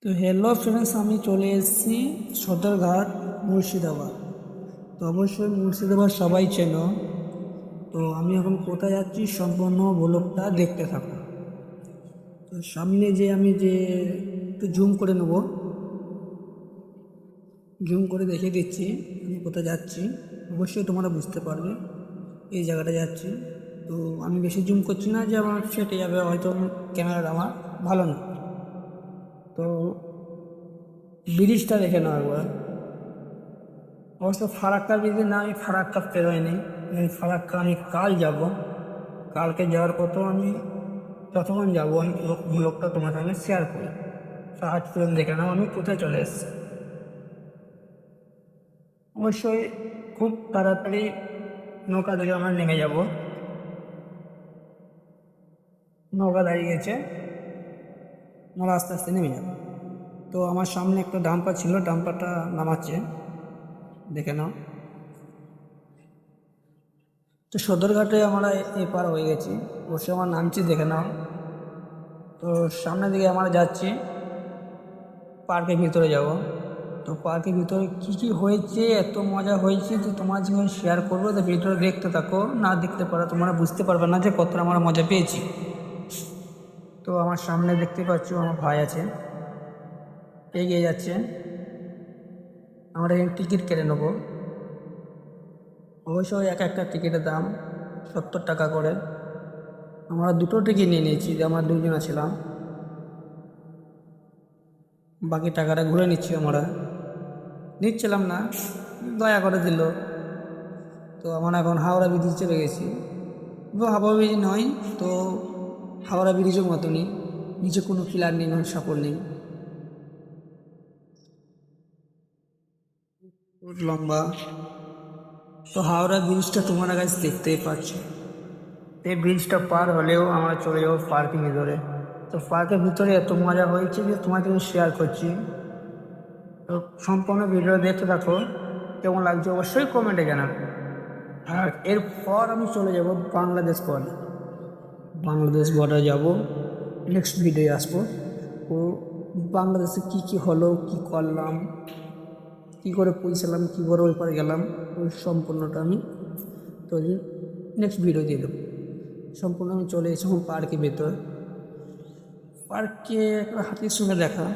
তো hello friends, আমি চলে এসেছি সদরঘাট মুর্শিদাবাদ। তো অবশ্যই মুর্শিদাবাদ সবাই চেনো। তো আমি এখন কোথায় যাচ্ছি সম্পূর্ণ ব্লগটা দেখতে থাকো। তো সামনে আমি একটু জুম করে নেব, জুম করে দেখিয়ে দিচ্ছি আমি কোথায় যাচ্ছি। অবশ্যই তোমরা বুঝতে পারবে এই জায়গাটা যাচ্ছি। তো আমি বেশি জুম করছি না যে আমার ফেটে যাবে, হয়তো ক্যামেরাটা আমার ভালো না। তো ব্রিজটা দেখে নাও একবার। অবশ্য ফারাক্কা ব্রিজে না, আমি ফারাক্কা পেরোয়নি। এই ফারাক্কা আমি কাল যাব। কালকে যাওয়ার পথও আমি যতক্ষণ যাবো আমি পুরো ব্লগটা তোমার সঙ্গে শেয়ার করি। তো আজ পর্যন্ত দেখে নাও আমি কোথায় চলে এসেছি। অবশ্যই খুব তাড়াতাড়ি নৌকা থেকে আমরা নেমে যাব। নৌকা দাঁড়িয়ে গেছে, আমরা আস্তে আস্তে নেমে যাব। তো আমার সামনে একটা ডাম্পার ছিল, ডাম্পারটা নামাচ্ছে, দেখে নাও। তো সদরঘাটে আমরা এপার হয়ে গেছি, বসে আমার নামছি, দেখে নাও। তো সামনের দিকে আমরা যাচ্ছি, পার্কের ভিতরে যাব। তো পার্কের ভিতরে কী কী হয়েছে, এত মজা হয়েছে যে তোমার সঙ্গে শেয়ার করবো। তো ভিডিওটা দেখতে থাকো, না দেখতে পারো তোমরা বুঝতে পারবে না যে কতটা আমরা মজা পেয়েছি। তো আমার সামনে দেখতে পাচ্ছ আমার ভাই আছে, এগিয়ে যাচ্ছে। আমরা এখানে টিকিট কেটে নেবো। অবশ্যই এক একটা টিকিটের দাম 70 টাকা করে। আমরা দুটো টিকিট নিয়ে নিয়েছি, যে আমরা দুজনা ছিলাম, বাকি টাকাটা ঘুরে নিচ্ছি। আমরা নিচ্ছিলাম না, দয়া করে দিল। তো আমরা এখন হাওড়া ব্রিজে চলে গেছি। হাওড়া ব্রিজ নয়, তো হাওড়া ব্রিজের মতনই, নিচে কোনো পিলার নেই, কোনো সাপোর্ট নেই, বহুত লম্বা। তো হাওড়া ব্রিজটা তোমার কাছে দেখতেই পাচ্ছ। এই ব্রিজটা পার হলেও আমরা চলে যাবো পার্কের ভিতরে। তো পার্কের ভিতরে এত মজা হয়েছে যে তোমাকে আমি শেয়ার করছি। তো সম্পূর্ণ ভিডিও দেখতে থাকো, কেমন লাগছে অবশ্যই কমেন্টে জানাবে। আর এরপর আমি চলে যাব বাংলাদেশ বর্ডার। বাংলাদেশ বর্ডার যাব, নেক্সট ভিডিও আসবো। ও বাংলাদেশে কি কি হলো, কি করলাম, কি করে পৌঁছালাম, কী করে ওই পারে গেলাম, ওই সম্পূর্ণটা আমি তো নেক্সট ভিডিও দিয়ে দেবো। সম্পূর্ণ আমি চলে এসেছি পার্কের ভেতর। পার্কে একটা হাতির সঙ্গে দেখা।